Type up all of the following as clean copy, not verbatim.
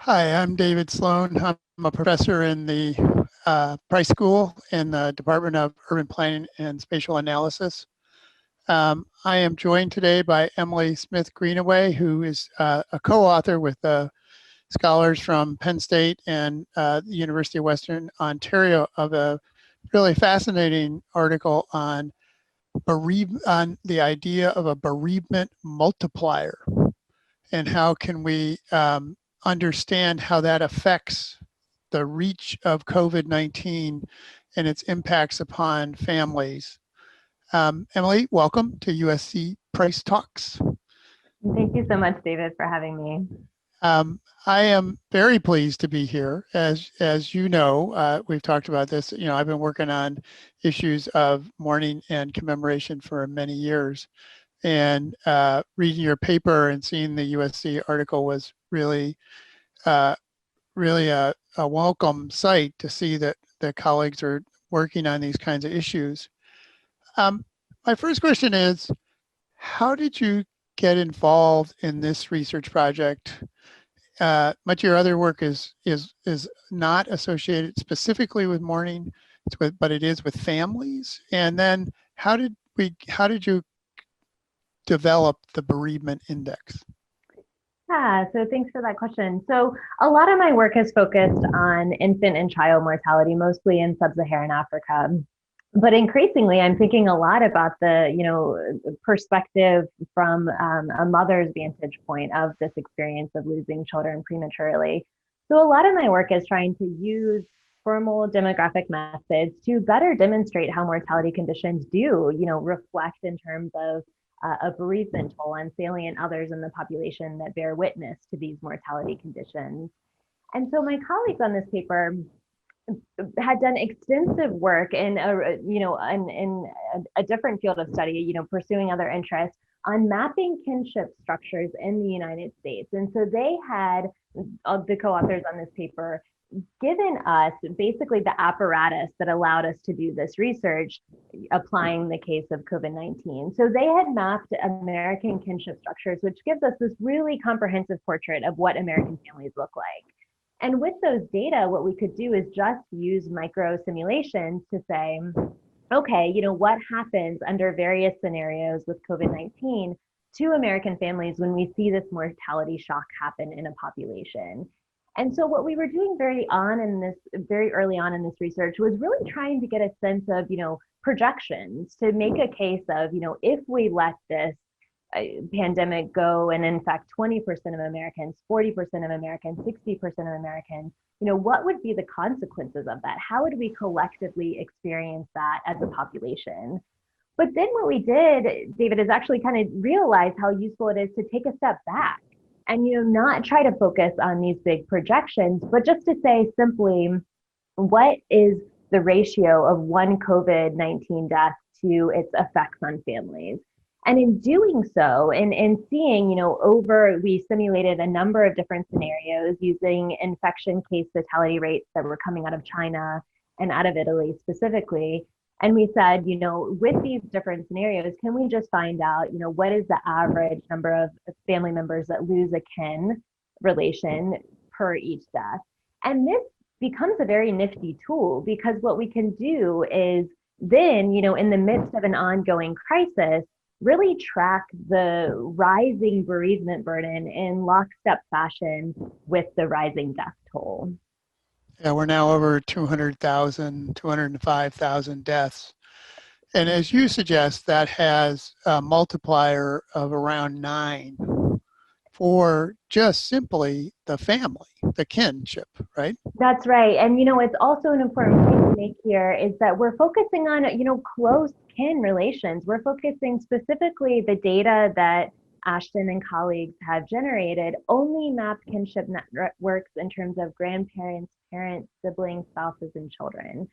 Hi, I'm David Sloan. I'm a professor in the Price School in the Department of Urban Planning and Spatial Analysis. I am joined today by Emily Smith Greenaway, who is a co-author with scholars from Penn State and the University of Western Ontario of a really fascinating article on the idea of a bereavement multiplier and how can we understand how that affects the reach of COVID-19 and its impacts upon families. Emily, welcome to USC Price Talks. Thank you so much, David, for having me. I am very pleased to be here. As you know, we've talked about this. I've been working on issues of mourning and commemoration for many years. And reading your paper and seeing the USC article was really, really a welcome sight to see that the colleagues are working on these kinds of issues. My first question is, how did you get involved in this research project? Much of your other work is not associated specifically with mourning, but it is with families. And then how did you develop the bereavement index? Yeah, so thanks for that question. So a lot of my work has focused on infant and child mortality, mostly in sub-Saharan Africa. But increasingly, I'm thinking a lot about the perspective from a mother's vantage point of this experience of losing children prematurely. So a lot of my work is trying to use formal demographic methods to better demonstrate how mortality conditions do reflect in terms of a bereavement toll on salient others in the population that bear witness to these mortality conditions. And so my colleagues on this paper had done extensive work in a different field of study, pursuing other interests on mapping kinship structures in the United States. And so they had, the co-authors on this paper, given us basically the apparatus that allowed us to do this research, applying the case of COVID-19. So they had mapped American kinship structures, which gives us this really comprehensive portrait of what American families look like. And with those data, what we could do is just use micro simulations to say, okay, what happens under various scenarios with COVID-19 to American families when we see this mortality shock happen in a population. And so what we were doing very early on in this research was really trying to get a sense of, projections to make a case of, if we let this pandemic go and infect 20% of Americans, 40% of Americans, 60% of Americans, what would be the consequences of that? How would we collectively experience that as a population? But then what we did, David, is actually kind of realize how useful it is to take a step back and not try to focus on these big projections, but just to say simply, what is the ratio of one COVID-19 death to its effects on families? And in doing so, and seeing, we simulated a number of different scenarios using infection case fatality rates that were coming out of China and out of Italy specifically. And we said, with these different scenarios, can we just find out, what is the average number of family members that lose a kin relation per each death? And this becomes a very nifty tool because what we can do is then, in the midst of an ongoing crisis, really track the rising bereavement burden in lockstep fashion with the rising death toll. Yeah, we're now over 200,000, 205,000 deaths. And as you suggest, that has a multiplier of around 9 for just simply the family, the kinship, right? That's right. And, it's also an important point to make here is that we're focusing on, close kin relations. We're focusing specifically the data that Ashton and colleagues have generated only map kinship networks in terms of grandparents, parents, siblings, spouses, and children.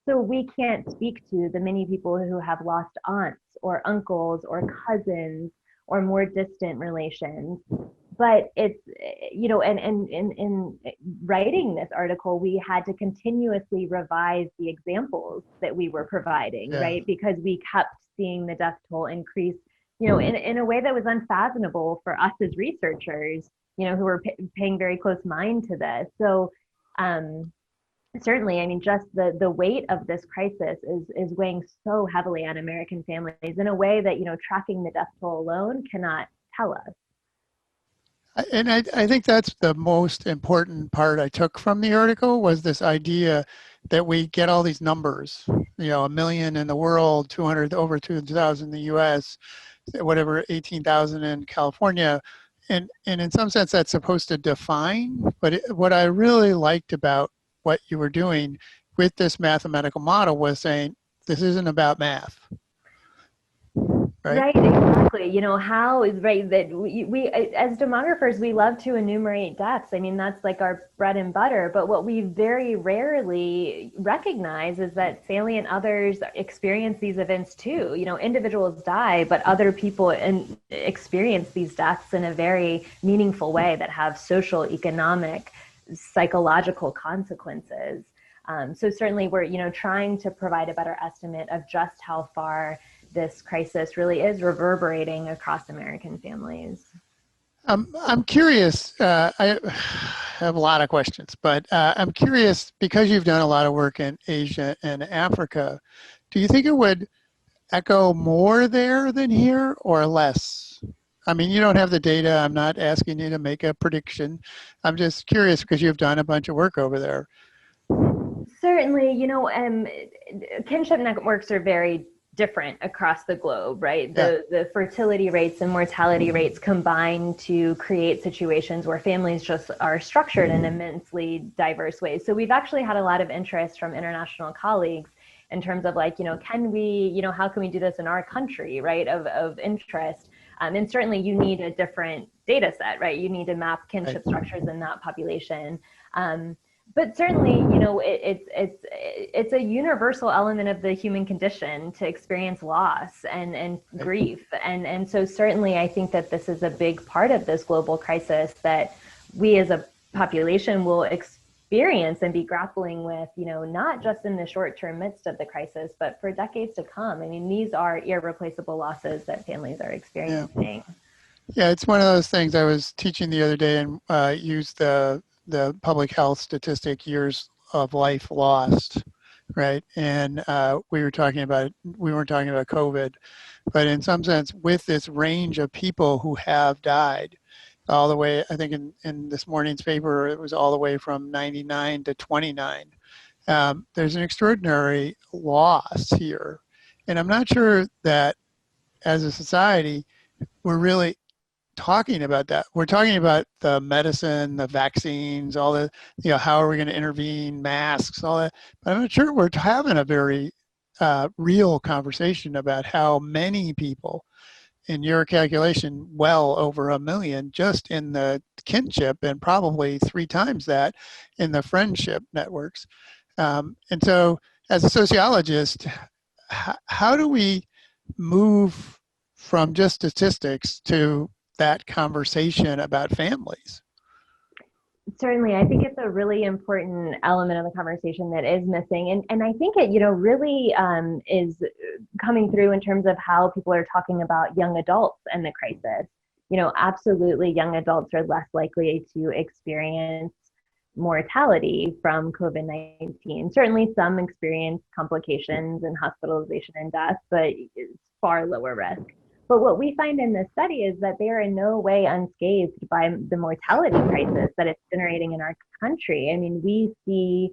So we can't speak to the many people who have lost aunts or uncles or cousins or more distant relations. But it's, and in writing this article, we had to continuously revise the examples that we were providing, right? Because we kept seeing the death toll increase, in a way that was unfathomable for us as researchers who are paying very close mind to this. So certainly, I mean, just the weight of this crisis is weighing so heavily on American families in a way that, tracking the death toll alone cannot tell us. And I think that's the most important part I took from the article was this idea that we get all these numbers, 1 million in the world, 200, over 2,000 in the US, whatever, 18,000 in California. And in some sense that's supposed to define, but what I really liked about what you were doing with this mathematical model was saying, this isn't about math. Right, exactly. How is right that we as demographers, we love to enumerate deaths. I mean, that's like our bread and butter. But what we very rarely recognize is that salient others experience these events too. Individuals die, but other people experience these deaths in a very meaningful way that have social, economic, psychological consequences. So certainly we're, trying to provide a better estimate of just how far this crisis really is reverberating across American families. I'm curious. I have a lot of questions, but I'm curious because you've done a lot of work in Asia and Africa. Do you think it would echo more there than here or less? I mean, you don't have the data. I'm not asking you to make a prediction. I'm just curious because you've done a bunch of work over there. Certainly, kinship networks are very different across the globe, right? Yeah. The fertility rates and mortality rates combine to create situations where families just are structured in immensely diverse ways. So we've actually had a lot of interest from international colleagues in terms of like, can we, how can we do this in our country, right, of interest? And certainly you need a different data set, right? You need to map kinship structures in that population. But certainly, it's a universal element of the human condition to experience loss and grief. And so certainly I think that this is a big part of this global crisis that we as a population will experience and be grappling with, not just in the short term midst of the crisis, but for decades to come. I mean, these are irreplaceable losses that families are experiencing. Yeah, it's one of those things I was teaching the other day and used the public health statistic years of life lost, right? And we weren't talking about COVID, but in some sense, with this range of people who have died, all the way, I think in this morning's paper, it was all the way from 99 to 29. There's an extraordinary loss here. And I'm not sure that as a society, we're really talking about that. We're talking about the medicine, the vaccines, all the, how are we going to intervene, masks, all that. But I'm not sure we're having a very real conversation about how many people, in your calculation, well over 1 million just in the kinship and probably 3 times that in the friendship networks. And so as a sociologist, how do we move from just statistics to that conversation about families? Certainly, I think it's a really important element of the conversation that is missing, and I think it really is coming through in terms of how people are talking about young adults and the crisis. Absolutely, young adults are less likely to experience mortality from COVID-19. Certainly, some experience complications and hospitalization and death, but it's far lower risk. But what we find in this study is that they are in no way unscathed by the mortality crisis that it's generating in our country. I mean, we see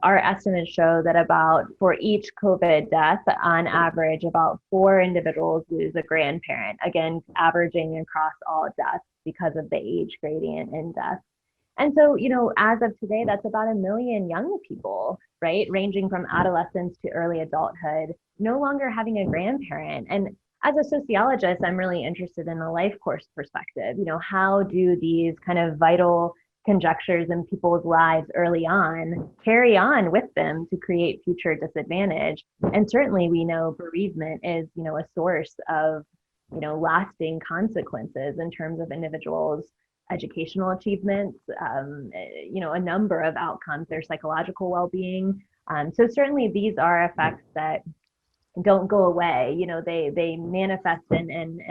our estimates show that for each COVID death, on average, about 4 individuals lose a grandparent, again, averaging across all deaths because of the age gradient in death. And so, as of today, that's about 1 million young people, right, ranging from adolescence to early adulthood, no longer having a grandparent. And as a sociologist, I'm really interested in the life course perspective. How do these kind of vital conjectures in people's lives early on carry on with them to create future disadvantage? And certainly we know bereavement is, a source of, lasting consequences in terms of individuals' educational achievements, a number of outcomes, their psychological well-being. So certainly these are effects that don't go away. They manifest and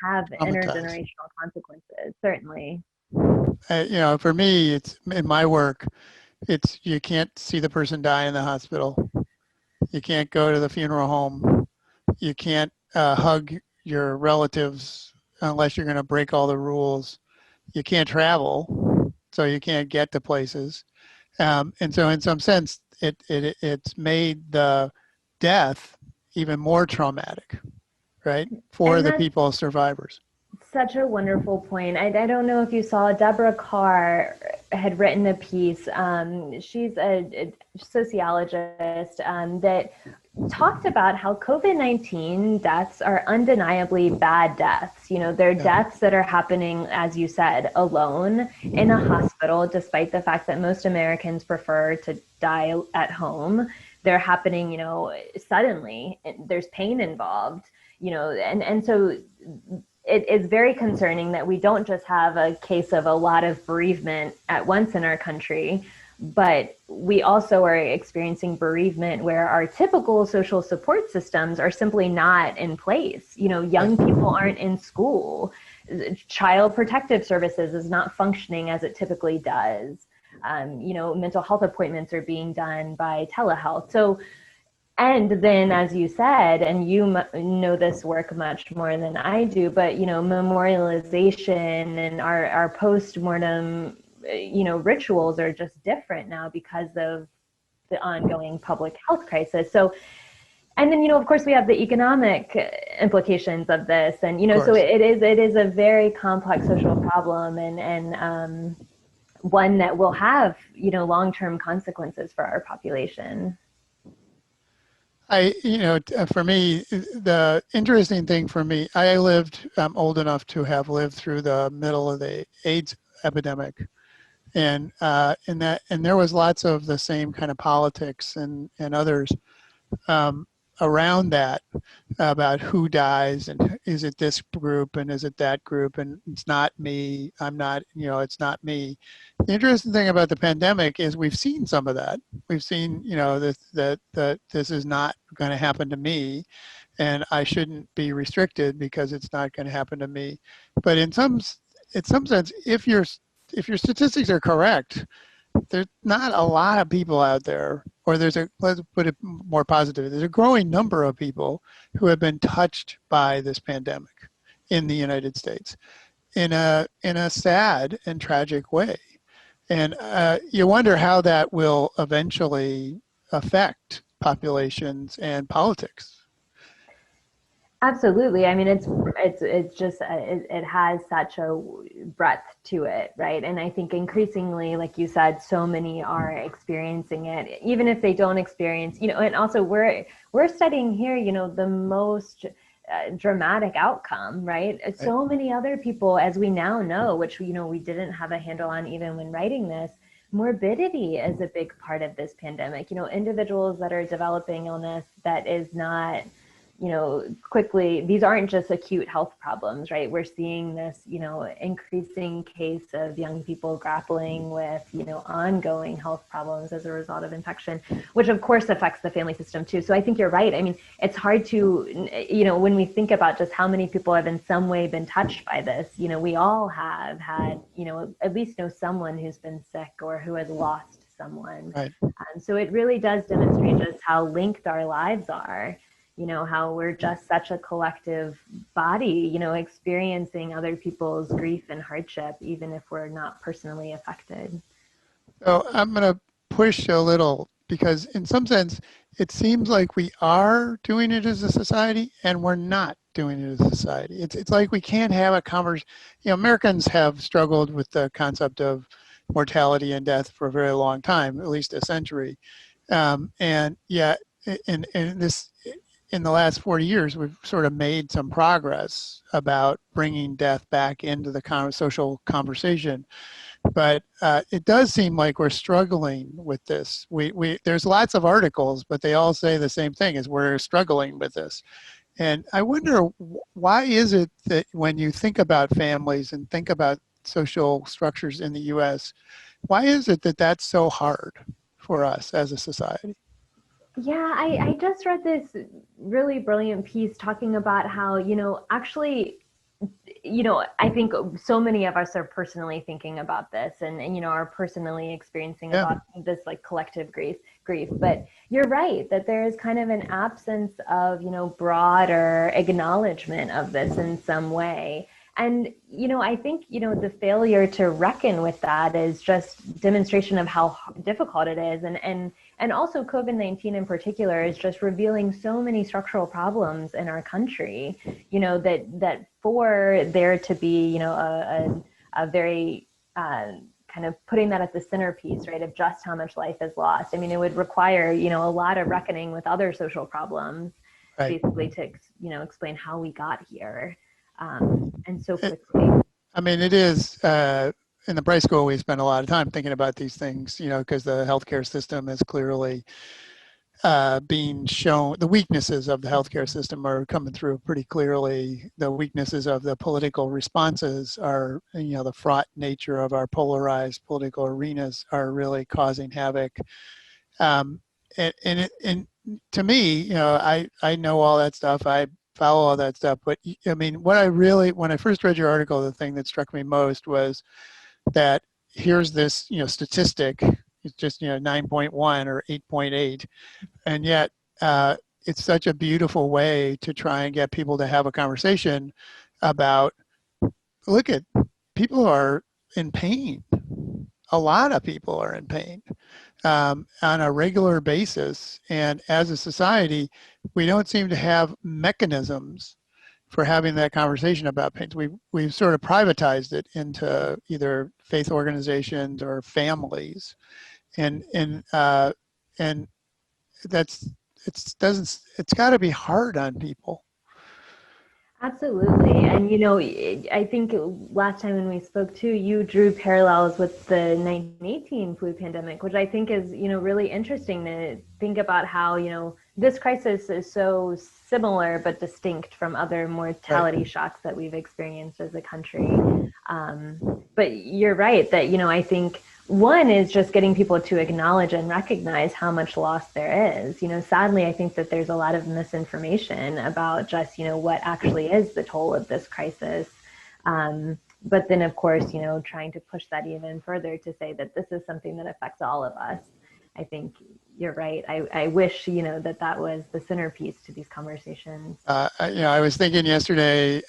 have intergenerational consequences, certainly. For me, it's in my work, it's you can't see the person die in the hospital. You can't go to the funeral home. You can't hug your relatives unless you're going to break all the rules. You can't travel, so you can't get to places. And so, in some sense, it's made the death even more traumatic, right, for And the that's people survivors. such a wonderful point. I don't know if you saw, Deborah Carr had written a piece. She's a sociologist that talked about how COVID-19 deaths are undeniably bad deaths. You know, they're Yeah. deaths that are happening, as you said, alone in a hospital, despite the fact that most Americans prefer to die at home. They're happening, suddenly. There's pain involved, and so it is very concerning that we don't just have a case of a lot of bereavement at once in our country, but we also are experiencing bereavement where our typical social support systems are simply not in place. Right. Young people aren't in school. Child protective services is not functioning as it typically does. Mental health appointments are being done by telehealth. So, and then, as you said, and you know this work much more than I do, but memorialization and our post-mortem rituals are just different now because of the ongoing public health crisis. So, and then of course we have the economic implications of this, and Of so course. it is a very complex social problem, and one that will have long-term consequences for our population. For me, the interesting thing for me, I'm old enough to have lived through the middle of the AIDS epidemic. And there was lots of the same kind of politics and others um, around that about who dies and is it this group and is it that group and it's not me. I'm not, it's not me. The interesting thing about the pandemic is we've seen some of that. We've seen, that this is not going to happen to me and I shouldn't be restricted because it's not going to happen to me. But in some sense, if your statistics are correct, there's not a lot of people out there, or let's put it more positive, there's a growing number of people who have been touched by this pandemic in the United States in a sad and tragic way. And you wonder how that will eventually affect populations and politics. Absolutely. I mean, it's just it has such a breadth to it, right? And I think increasingly, like you said, so many are experiencing it, even if they don't experience, and also we're studying here, the most dramatic outcome, right? Right? So many other people, as we now know, which we didn't have a handle on even when writing this. Morbidity is a big part of this pandemic. Individuals that are developing illness that is not quickly, these aren't just acute health problems, right? We're seeing this, increasing case of young people grappling with, ongoing health problems as a result of infection, which of course affects the family system too. So I think you're right. I mean, it's hard to, when we think about just how many people have in some way been touched by this, we all have had, at least know someone who's been sick or who has lost someone. Right. So it really does demonstrate just how linked our lives are, how we're just such a collective body, experiencing other people's grief and hardship, even if we're not personally affected. So I'm going to push a little because in some sense, it seems like we are doing it as a society and we're not doing it as a society. It's like we can't have a conversation. Americans have struggled with the concept of mortality and death for a very long time, at least a century. And yet, in the last 40 years, we've sort of made some progress about bringing death back into the social conversation. But it does seem like we're struggling with this. There's lots of articles, but they all say the same thing: is we're struggling with this. And I wonder why is it that when you think about families and think about social structures in the U.S., why is it that that's so hard for us as a society? Yeah, I just read this really brilliant piece talking about how, actually I think so many of us are personally thinking about this and are personally experiencing Yeah. about this like collective grief. But you're right that there is kind of an absence of, broader acknowledgement of this in some way. And, I think, the failure to reckon with that is just demonstration of how difficult it is. And also COVID-19 in particular is just revealing so many structural problems in our country, that for there to be, a very kind of putting that at the centerpiece, right, of just how much life is lost. I mean, it would require, a lot of reckoning with other social problems, Right. basically to, explain how we got here, and so It, quickly. I mean, it is, in the Price School, we spend a lot of time thinking about these things, because the healthcare system is clearly being shown. The weaknesses of the healthcare system are coming through pretty clearly. The weaknesses of the political responses are, the fraught nature of our polarized political arenas are really causing havoc. Um, and to me, I know all that stuff. I follow all that stuff. But I mean, when I first read your article, the thing that struck me most was that here's this, statistic. It's just, 9.1 or 8.8. And yet, it's such a beautiful way to try and get people to have a conversation about, look at, people are in pain. A lot of people are in pain on a regular basis. And as a society, we don't seem to have mechanisms for having that conversation about pain. We've sort of privatized it into either faith organizations or families, and that's it's got to be hard on people. Absolutely. And, I think last time when we spoke too, you drew parallels with the 1918 flu pandemic, which I think is, really interesting to think about how, this crisis is so similar but distinct from other Right. mortality shocks that we've experienced as a country. But you're right that, I think one is just getting people to acknowledge and recognize how much loss there is. Sadly, I think that there's a lot of misinformation about just, what actually is the toll of this crisis. But then, of course, trying to push that even further to say that this is something that affects all of us. I think you're right. I wish, that was the centerpiece to these conversations. I was thinking yesterday,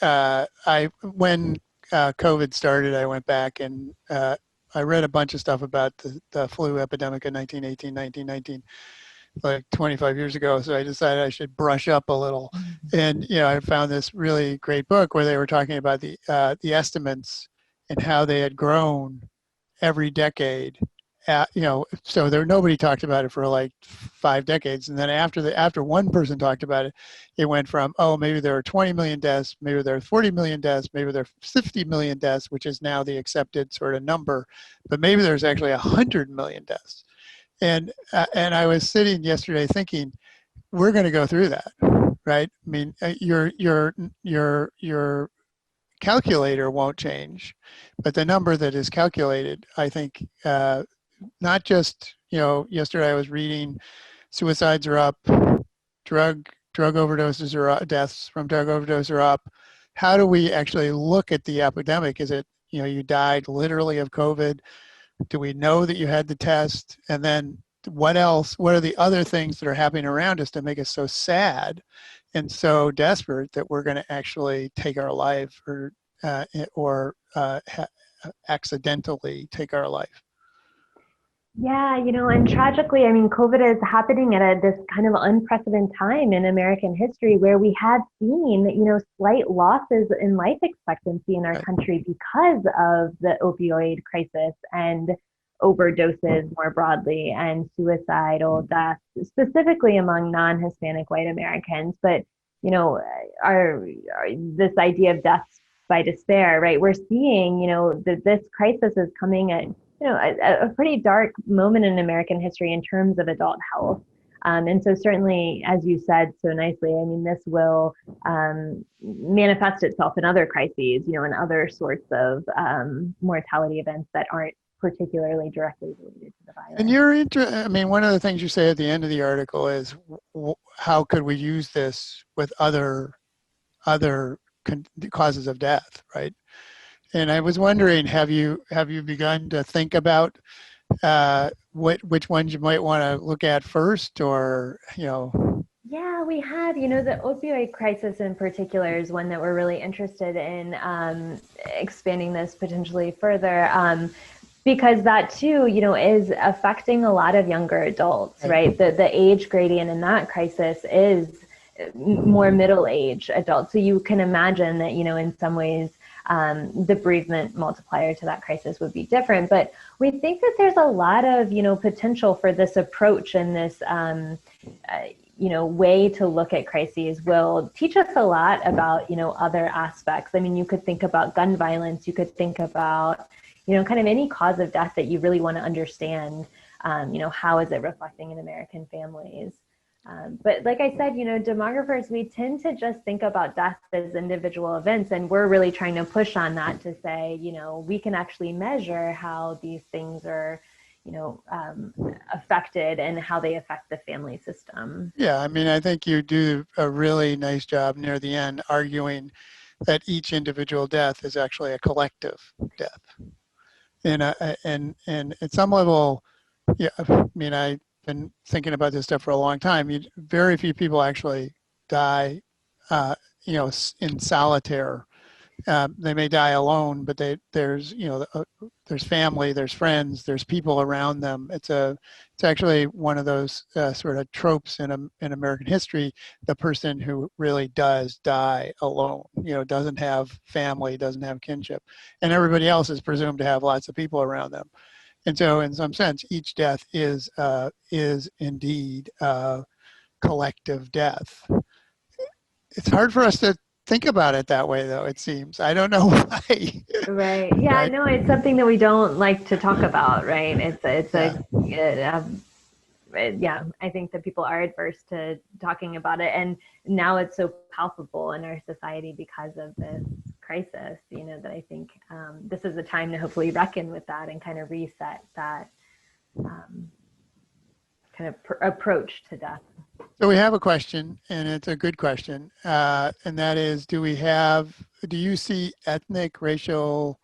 when COVID started, I went back and I read a bunch of stuff about the flu epidemic in 1918, 1919, like 25 years ago. So I decided I should brush up a little. And, I found this really great book where they were talking about the estimates and how they had grown every decade. So nobody talked about it for like 5 decades, and then after one person talked about it, it went from, oh, maybe there are 20 million deaths, maybe there are 40 million deaths, maybe there are 50 million deaths, which is now the accepted sort of number, but maybe there's actually 100 million deaths. And I was sitting yesterday thinking, we're going to go through that, right? I mean, your calculator won't change, but the number that is calculated, I think, not just, yesterday I was reading suicides are up, drug overdoses are up, deaths from drug overdose are up. How do we actually look at the epidemic? Is it, you died literally of COVID? Do we know that you had the test? And then what else? What are the other things that are happening around us to make us so sad and so desperate that we're going to actually take our life or accidentally take our life? Yeah, and tragically, I mean, COVID is happening at this kind of unprecedented time in American history where we have seen, slight losses in life expectancy in our Right. country because of the opioid crisis and overdoses more broadly and suicidal deaths, specifically among non-Hispanic white Americans. But, you know, this idea of deaths by despair, right? We're seeing, that this crisis is coming at a pretty dark moment in American history in terms of adult health. And so certainly, as you said so nicely, I mean, this will manifest itself in other crises, in other sorts of mortality events that aren't particularly directly related to the And virus. I mean, one of the things you say at the end of the article is, how could we use this with other causes of death, right? And I was wondering, have you begun to think about which ones you might want to look at first, or Yeah, we have. The opioid crisis in particular is one that we're really interested in expanding this potentially further. Because that too, is affecting a lot of younger adults, right? The age gradient in that crisis is more middle-aged adults. So you can imagine that, in some ways, the bereavement multiplier to that crisis would be different. But we think that there's a lot of, potential for this approach, and this, way to look at crises will teach us a lot about, other aspects. I mean, you could think about gun violence, you could think about, kind of any cause of death that you really want to understand, how is it reflecting in American families? But like I said, demographers, we tend to just think about death as individual events, and we're really trying to push on that to say, we can actually measure how these things are, affected and how they affect the family system. Yeah, I mean, I think you do a really nice job near the end arguing that each individual death is actually a collective death. And at some level, yeah, I mean, I've been thinking about this stuff for a long time. Very few people actually die, in solitaire. They may die alone, but there's family, there's friends, there's people around them. It's actually one of those sort of tropes in American history. The person who really does die alone, doesn't have family, doesn't have kinship, and everybody else is presumed to have lots of people around them. And so, in some sense, each death is indeed collective death. It's hard for us to think about it that way, though, it seems. I don't know why. Right. Yeah, Right? no, it's something that we don't like to talk about, right? Yeah, I think that people are adverse to talking about it. And now it's so palpable in our society because of this crisis, that I think this is a time to hopefully reckon with that and kind of reset that kind of approach to death. So we have a question, and it's a good question, and that is, do you see ethnic, racial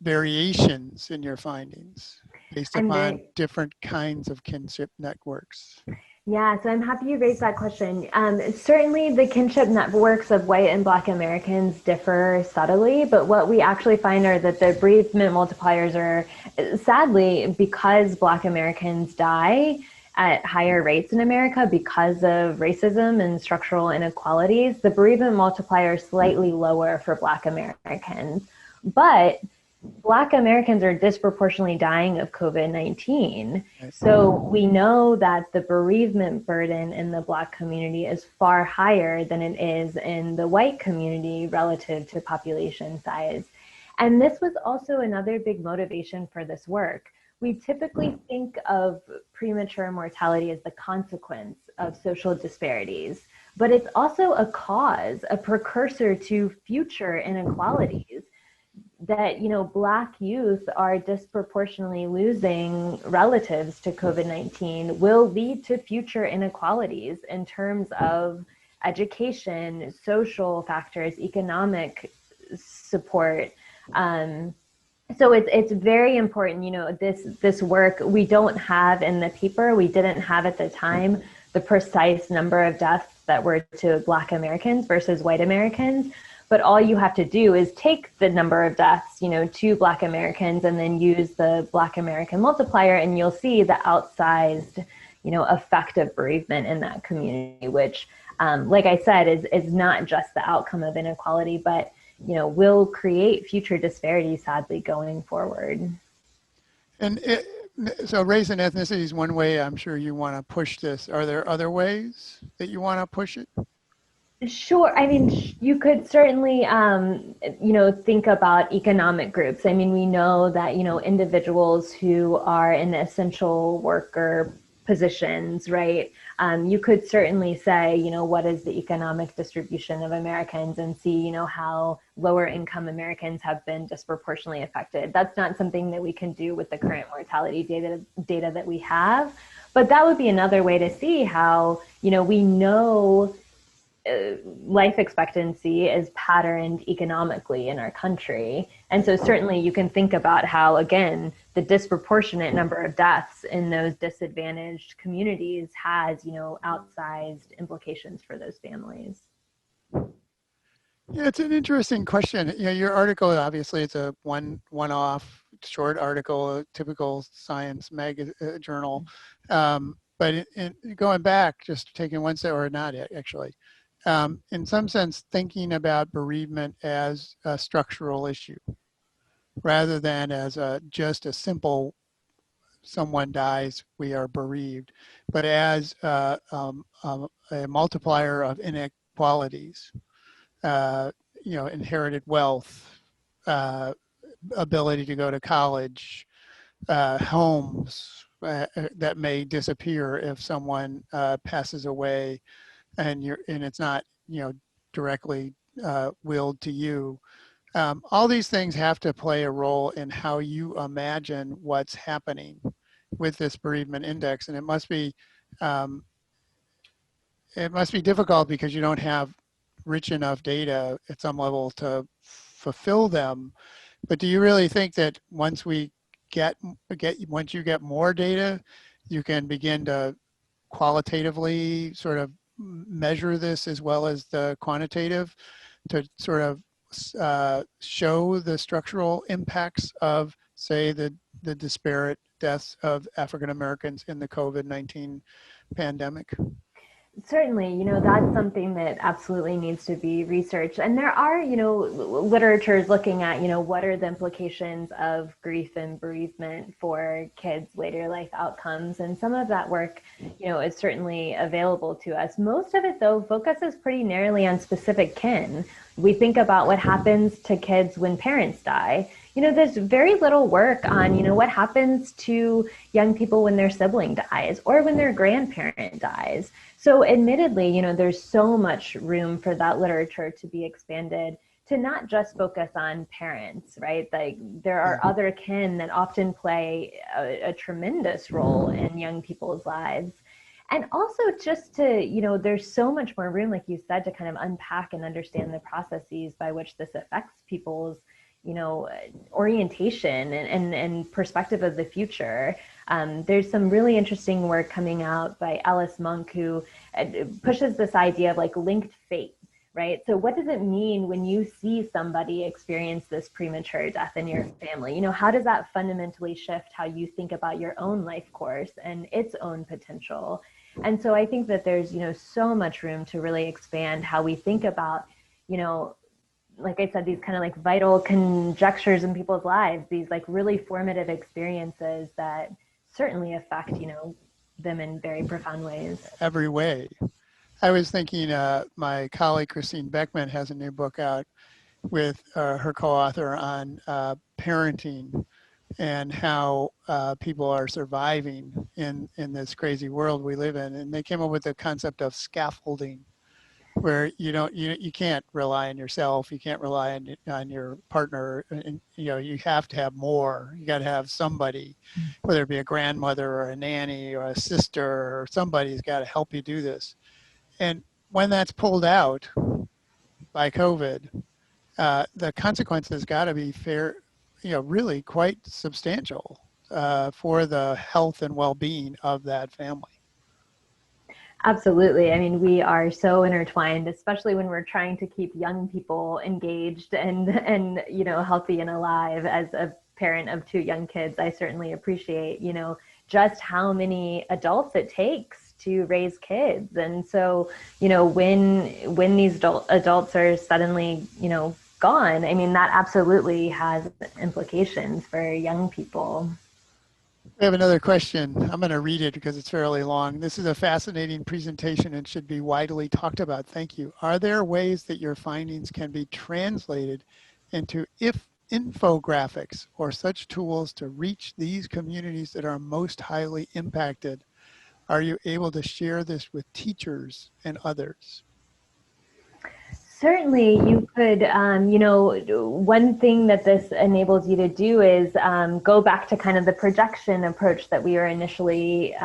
variations in your findings based upon different kinds of kinship networks? Yeah, so I'm happy you raised that question. Certainly the kinship networks of white and Black Americans differ subtly, but what we actually find are that the bereavement multipliers are, sadly, because Black Americans die at higher rates in America because of racism and structural inequalities, the bereavement multiplier is slightly lower for Black Americans. But Black Americans are disproportionately dying of COVID-19. So we know that the bereavement burden in the Black community is far higher than it is in the white community relative to population size. And this was also another big motivation for this work. We typically think of premature mortality as the consequence of social disparities, but it's also a cause, a precursor to future inequalities. That, Black youth are disproportionately losing relatives to COVID-19 will lead to future inequalities in terms of education, social factors, economic support. So it's very important, this work, we don't have in the paper, we didn't have at the time the precise number of deaths that were to Black Americans versus white Americans. But all you have to do is take the number of deaths, to Black Americans and then use the Black American multiplier, and you'll see the outsized, effect of bereavement in that community, which, like I said, is not just the outcome of inequality, but, will create future disparities, sadly, going forward. And so race and ethnicity is one way I'm sure you want to push this. Are there other ways that you want to push it? Sure. I mean, you could certainly, think about economic groups. I mean, we know that, individuals who are in essential worker positions, right? You could certainly say, what is the economic distribution of Americans and see, how lower income Americans have been disproportionately affected. That's not something that we can do with the current mortality data that we have, but that would be another way to see how, we know life expectancy is patterned economically in our country. And so certainly you can think about how, again, the disproportionate number of deaths in those disadvantaged communities has, outsized implications for those families. Yeah, it's an interesting question. Your article, obviously, it's a one-off short article, a typical science journal. But going back, just taking one step, or not actually, in some sense, thinking about bereavement as a structural issue rather than as just a simple someone dies, we are bereaved, but as a multiplier of inequalities. Uh, Inherited wealth, ability to go to college, homes that may disappear if someone passes away, and it's not directly willed to you. All these things have to play a role in how you imagine what's happening with this bereavement index, and um, it must be difficult because you don't have rich enough data at some level to fulfill them. But do you really think that once once you get more data, you can begin to qualitatively sort of measure this as well as the quantitative to sort of show the structural impacts of, say, the disparate deaths of African Americans in the COVID-19 pandemic? Certainly, that's something that absolutely needs to be researched. And there are, literatures looking at, what are the implications of grief and bereavement for kids' later life outcomes. And some of that work, is certainly available to us. Most of it, though, focuses pretty narrowly on specific kin. We think about what happens to kids when parents die. There's very little work on, what happens to young people when their sibling dies or when their grandparent dies. So admittedly, there's so much room for that literature to be expanded to not just focus on parents, right? Like there are other kin that often play a tremendous role in young people's lives. And also just to, there's so much more room, like you said, to kind of unpack and understand the processes by which this affects people's orientation and perspective of the future. There's some really interesting work coming out by Alice Monk, who pushes this idea of like linked fate, right? So what does it mean when you see somebody experience this premature death in your family? How does that fundamentally shift how you think about your own life course and its own potential? And so I think that there's, so much room to really expand how we think about, like I said, these kind of like vital conjectures in people's lives, these like really formative experiences that certainly affect, them in very profound ways. Every way. I was thinking my colleague Christine Beckman has a new book out with her co-author on parenting and how people are surviving in this crazy world we live in. And they came up with the concept of scaffolding, where you can't rely on yourself, you can't rely on your partner, and you have to have more. You got to have somebody, whether it be a grandmother or a nanny or a sister, or somebody's got to help you do this. And when that's pulled out by COVID, the consequences got to be really quite substantial for the health and well-being of that family. Absolutely. I mean, we are so intertwined, especially when we're trying to keep young people engaged and healthy and alive. As a parent of two young kids, I certainly appreciate, just how many adults it takes to raise kids. And so, when these adults are suddenly, gone, I mean, that absolutely has implications for young people. We have another question. I'm going to read it because it's fairly long. This is a fascinating presentation and should be widely talked about. Thank you. Are there ways that your findings can be translated into infographics or such tools to reach these communities that are most highly impacted? Are you able to share this with teachers and others? Certainly, you could, one thing that this enables you to do is go back to kind of the projection approach that we were initially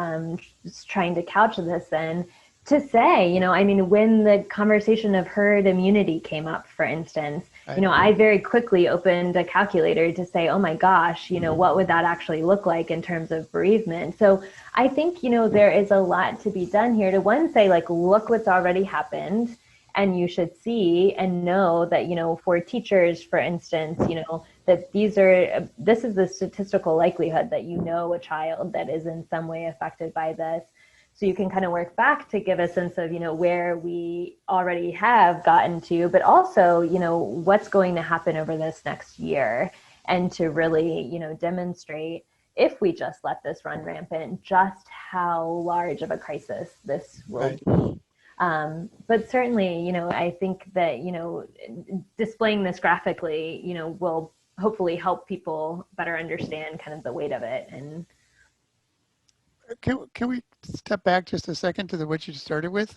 trying to couch this in, to say, I mean, when the conversation of herd immunity came up, for instance, Right. I very quickly opened a calculator to say, oh my gosh, what would that actually look like in terms of bereavement? So I think, there is a lot to be done here to one say, like, look what's already happened. And you should see and know that, for teachers, for instance, that this is the statistical likelihood that a child that is in some way affected by this. So you can kind of work back to give a sense of, where we already have gotten to, but also, what's going to happen over this next year, and to really, demonstrate, if we just let this run rampant, just how large of a crisis this will Right. be. But certainly, I think that, displaying this graphically, will hopefully help people better understand kind of the weight of it. And Can we step back just a second to what you started with?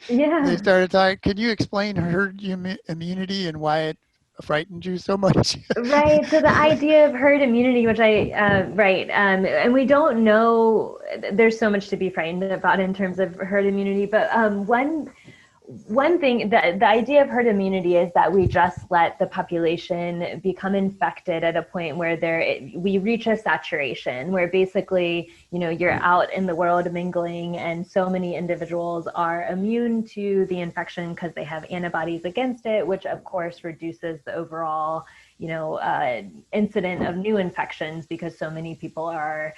yeah. They started talking. Can you explain herd immunity and why it frightened you so much? Right. So the idea of herd immunity, which right. And we don't know, there's so much to be frightened about in terms of herd immunity. But one thing, the idea of herd immunity is that we just let the population become infected at a point where we reach a saturation, where basically, you're out in the world mingling, and so many individuals are immune to the infection because they have antibodies against it, which of course reduces the overall, incident of new infections, because so many people are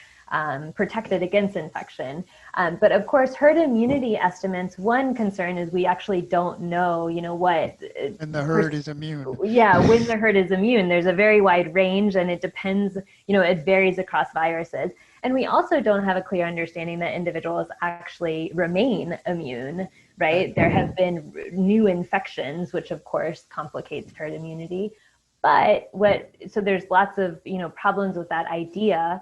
protected against infection. But of course, herd immunity estimates, one concern is we actually don't know, what. And the herd is immune. Yeah, when the herd is immune, there's a very wide range, and it depends, it varies across viruses. And we also don't have a clear understanding that individuals actually remain immune, right? There have been new infections, which of course complicates herd immunity. But so there's lots of, problems with that idea.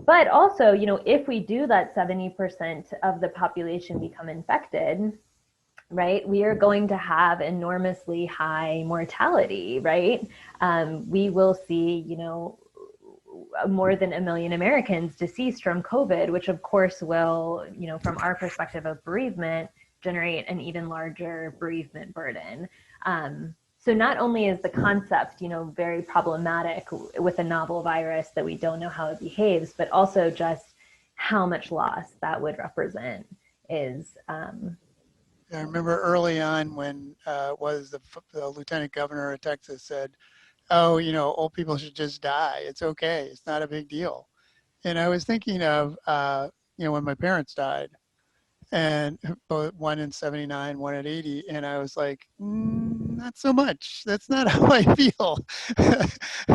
But also, if we do let 70% of the population become infected, right, we are going to have enormously high mortality, right? We will see, more than 1 million Americans deceased from COVID, which of course will, from our perspective of bereavement, generate an even larger bereavement burden. So not only is the concept, very problematic with a novel virus that we don't know how it behaves, but also just how much loss that would represent is. I remember early on when was the lieutenant governor of Texas said, "Oh, old people should just die. It's okay. It's not a big deal." And I was thinking of when my parents died, and both one in 79, one at 80, and I was like, not so much. That's not how I feel.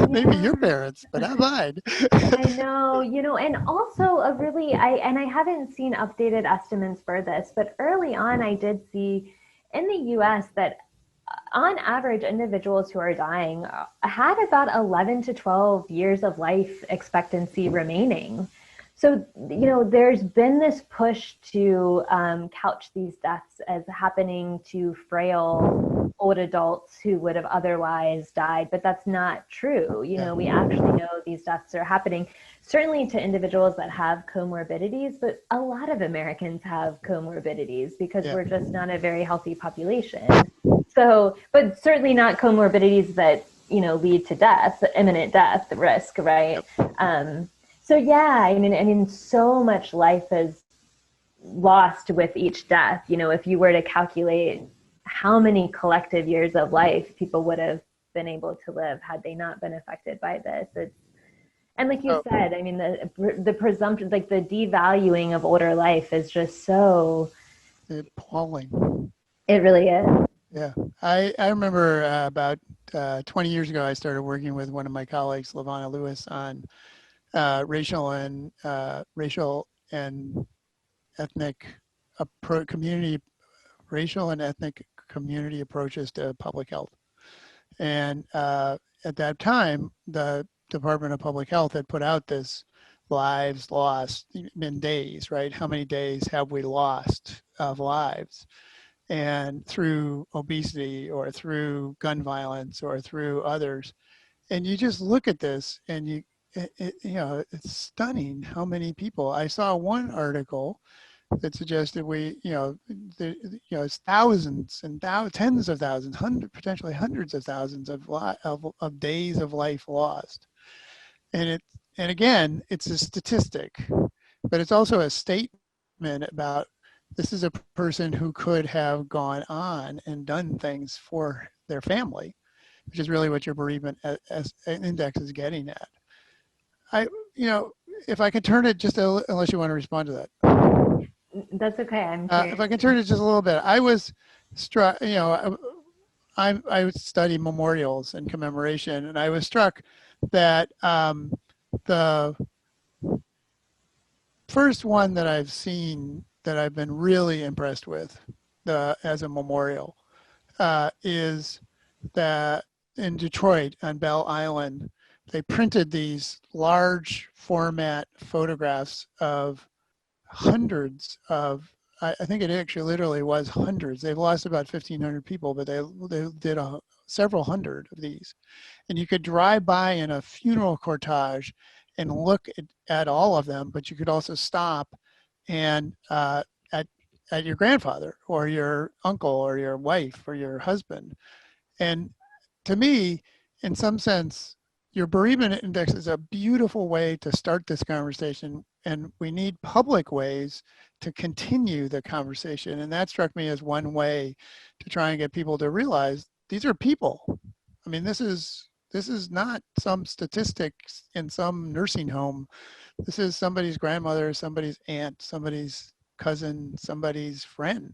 Maybe your parents, but not mine. I know, and also I haven't seen updated estimates for this, but early on I did see in the US that on average, individuals who are dying had about 11 to 12 years of life expectancy remaining. So, there's been this push to couch these deaths as happening to frail old adults who would have otherwise died, but that's not true. We actually know these deaths are happening, certainly to individuals that have comorbidities, but a lot of Americans have comorbidities because we're just not a very healthy population. So, but certainly not comorbidities that, lead to death, imminent death risk, right? Yep. So yeah, I mean, so much life is lost with each death. If you were to calculate how many collective years of life people would have been able to live had they not been affected by this, and like you said, I mean, the presumption, like the devaluing of older life is just so appalling. It really is. Yeah, I remember about 20 years ago, I started working with one of my colleagues, Lavana Lewis, on racial and ethnic racial and ethnic community approaches to public health. And at that time, the Department of Public Health had put out this lives lost in days, right? How many days have we lost of lives? And through obesity or through gun violence or through others. And you just look at this and it's stunning how many people. I saw one article that suggested it's thousands and tens of thousands, potentially hundreds of thousands of days of life lost. And again, it's a statistic, but it's also a statement about this is a person who could have gone on and done things for their family, which is really what your bereavement as an index is getting at. I, if I could turn it unless you want to respond to that. That's okay. I'm curious. If I can turn it just a little bit, I was struck, I study memorials and commemoration, and I was struck that the first one that I've seen that I've been really impressed with as a memorial is that in Detroit on Bell Island, they printed these large format photographs of hundreds of, I think it actually literally was hundreds. They've lost about 1,500 people, but they did several hundred of these. And you could drive by in a funeral cortege and look at all of them, but you could also stop and at your grandfather or your uncle or your wife or your husband. And to me, in some sense, your bereavement index is a beautiful way to start this conversation, and we need public ways to continue the conversation. And that struck me as one way to try and get people to realize these are people. I mean, this is not some statistics in some nursing home. This is somebody's grandmother, somebody's aunt, somebody's cousin, somebody's friend.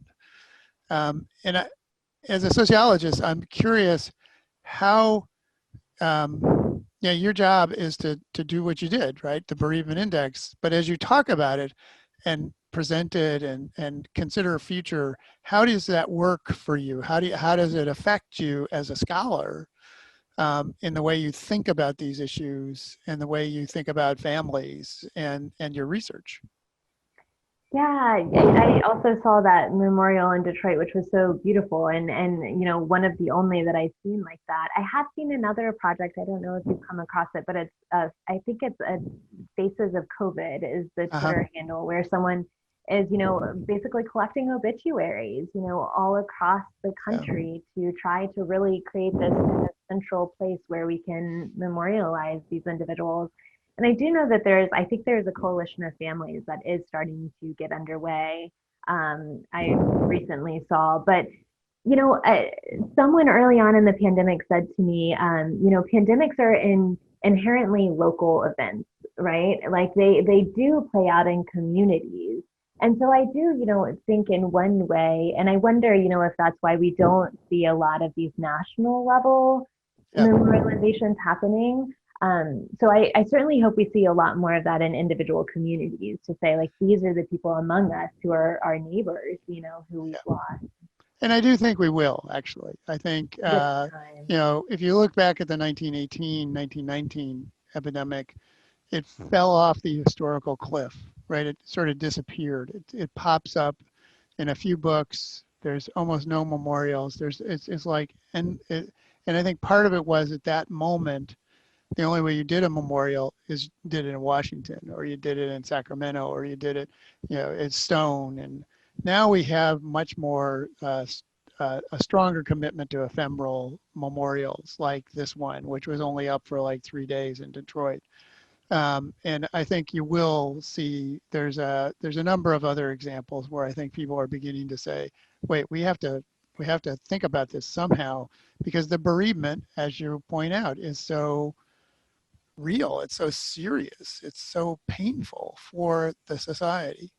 As a sociologist, I'm curious how, your job is to do what you did, right? The bereavement index. But as you talk about it and present it and consider a future, how does that work for you? How does it affect you as a scholar in the way you think about these issues and the way you think about families and your research? Yeah, I also saw that memorial in Detroit, which was so beautiful, and one of the only that I've seen like that. I have seen another project. I don't know if you've come across it, but it's I think it's Faces of COVID is the Twitter handle, where someone is basically collecting obituaries all across the country to try to really create this kind of central place where we can memorialize these individuals. And I do know that I think there's a coalition of families that is starting to get underway. I recently saw, but someone early on in the pandemic said to me, pandemics are inherently local events, right? Like they do play out in communities. And so I do, think in one way, and I wonder, if that's why we don't see a lot of these national level memorializations happening. So I certainly hope we see a lot more of that in individual communities to say, like, these are the people among us who are our neighbors, who we've lost. And I do think we will, actually. I think, if you look back at the 1918, 1919 epidemic, it fell off the historical cliff, right? It sort of disappeared. It pops up in a few books. There's almost no memorials. It's like, and I think part of it was at that moment, the only way you did a memorial is did it in Washington, or you did it in Sacramento, or you did it, at Stone. And now we have much more a stronger commitment to ephemeral memorials like this one, which was only up for like 3 days in Detroit. And I think you will see there's a number of other examples where I think people are beginning to say, wait, we have to think about this somehow, because the bereavement, as you point out, is so real. It's so serious. It's so painful for the society.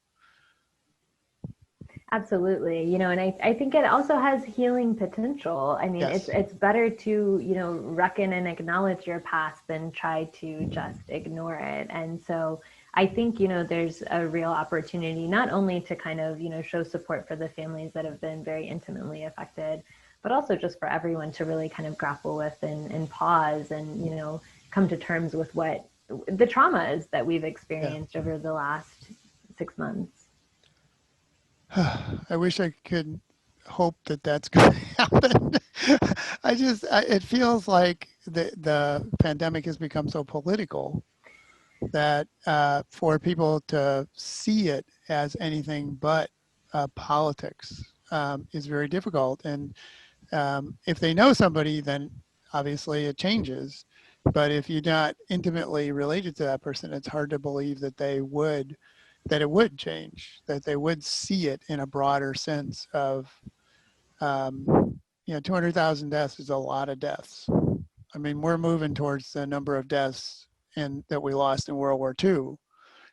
Absolutely. And I think it also has healing potential. I mean, it's better to, reckon and acknowledge your past than try to just ignore it. And so I think, there's a real opportunity not only to kind of, show support for the families that have been very intimately affected, but also just for everyone to really kind of grapple with and pause and, come to terms with what the traumas that we've experienced over the last 6 months. I wish I could hope that that's going to happen. It feels like the pandemic has become so political. that for people to see it as anything but politics is very difficult. And if they know somebody, then obviously it changes. But if you're not intimately related to that person, it's hard to believe that that it would change, that they would see it in a broader sense of, 200,000 deaths is a lot of deaths. I mean, we're moving towards the number of deaths that we lost in World War II,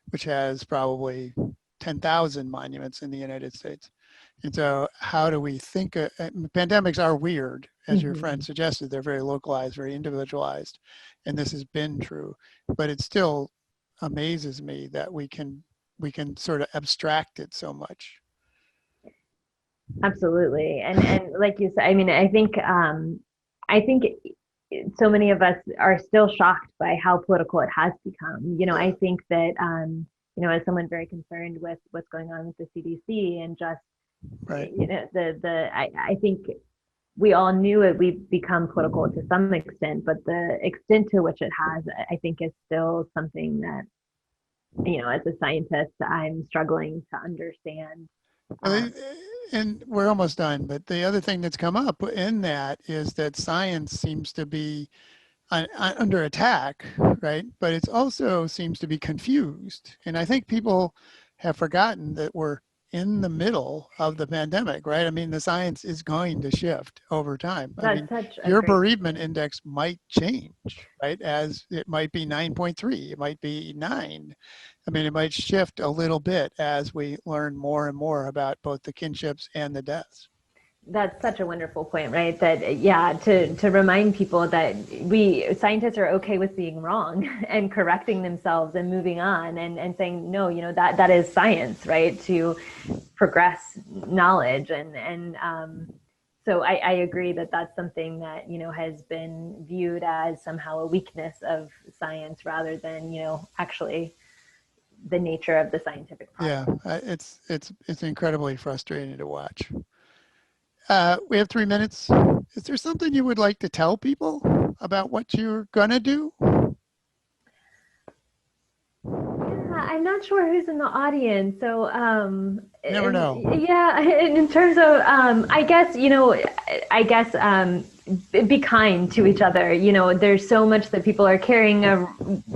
which has probably 10,000 monuments in the United States. And so how do we think, pandemics are weird, as your friend suggested, they're very localized, very individualized, and this has been true, but it still amazes me that we can sort of abstract it so much. Absolutely. And like you said, I mean, I think so many of us are still shocked by how political it has become. I think that, as someone very concerned with what's going on with the CDC and just, Right. I think we all knew it, we've become political to some extent, but the extent to which it has, I think is still something that, as a scientist, I'm struggling to understand. And we're almost done, but the other thing that's come up in that is that science seems to be under attack, right? But it also seems to be confused. And I think people have forgotten that we're in the middle of the pandemic, right? I mean, the science is going to shift over time. I mean, your bereavement index might change, right? As it might be 9.3, it might be 9. I mean, it might shift a little bit as we learn more and more about both the kinships and the deaths. That's such a wonderful point, right? That, yeah, to remind people that we scientists are okay with being wrong and correcting themselves and moving on and saying, no, that is science, right? To progress knowledge. So I agree that that's something that, has been viewed as somehow a weakness of science rather than, actually the nature of the scientific process. Yeah, it's incredibly frustrating to watch. We have 3 minutes. Is there something you would like to tell people about what you're gonna do? I'm not sure who's in the audience. So, Never know. Yeah, in terms of, be kind to each other. There's so much that people are carrying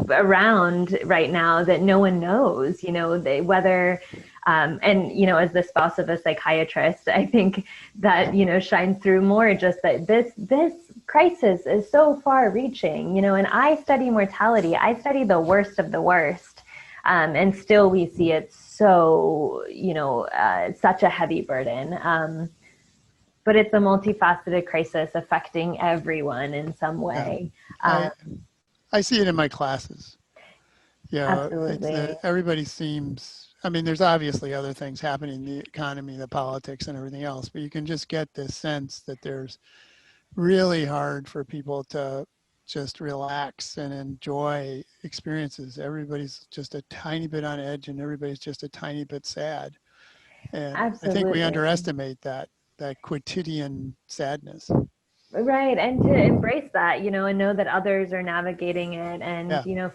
around right now that no one knows, whether, and, as the spouse of a psychiatrist, I think that, shines through more just that this crisis is so far reaching, and I study mortality. I study the worst of the worst. And still we see it so, such a heavy burden. But it's a multifaceted crisis affecting everyone in some way. I see it in my classes. Absolutely. Everybody seems, I mean, there's obviously other things happening, the economy, the politics and everything else, but you can just get this sense that there's really hard for people to just relax and enjoy experiences. Everybody's just a tiny bit on edge and everybody's just a tiny bit sad. And Absolutely. I think we underestimate that quotidian sadness. Right. And to embrace that, and know that others are navigating it and,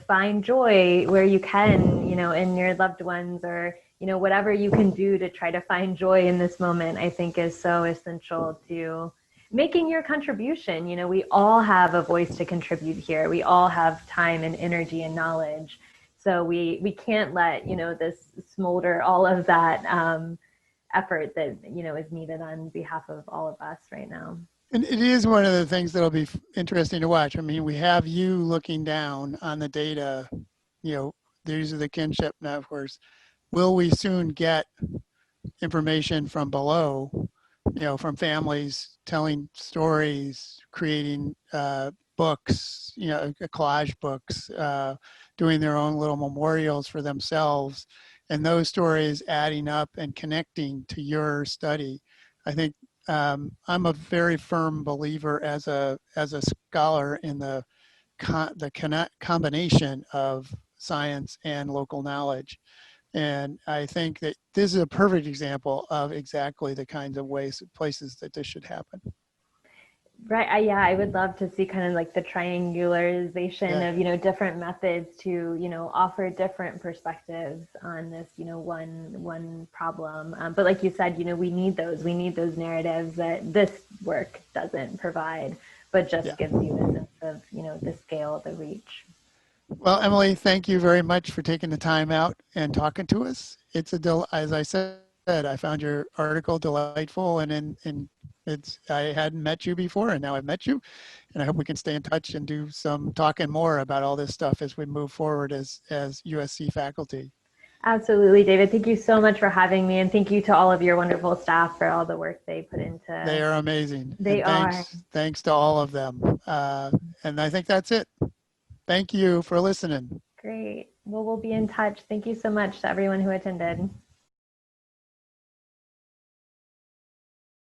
find joy where you can, in your loved ones or, whatever you can do to try to find joy in this moment, I think is so essential to making your contribution. We all have a voice to contribute here. We all have time and energy and knowledge. So we can't let, this smolder all of that effort that, is needed on behalf of all of us right now. And it is one of the things that'll be interesting to watch. I mean, we have you looking down on the data, these are the kinship networks. Will we soon get information from below, from families telling stories, creating books, collage books, doing their own little memorials for themselves, and those stories adding up and connecting to your study. I think I'm a very firm believer as a scholar in the combination of science and local knowledge. And I think that this is a perfect example of exactly the kinds of places that this should happen. Right. Yeah, I would love to see kind of like the triangularization Yeah, of, different methods to, offer different perspectives on this, one problem. But like you said, we need those. We need those narratives that this work doesn't provide, but just yeah. gives you a sense of, the scale, the reach. Well, Emily, thank you very much for taking the time out and talking to us. It's as I said, I found your article delightful, and I hadn't met you before, and now I've met you, and I hope we can stay in touch and do some talking more about all this stuff as we move forward as USC faculty. Absolutely, David. Thank you so much for having me. And thank you to all of your wonderful staff for all the work they put They into. are amazing, They and are thanks to all of them. And I think that's it. Thank you for listening. great. Well, we'll be in touch. Thank you so much to everyone who attended.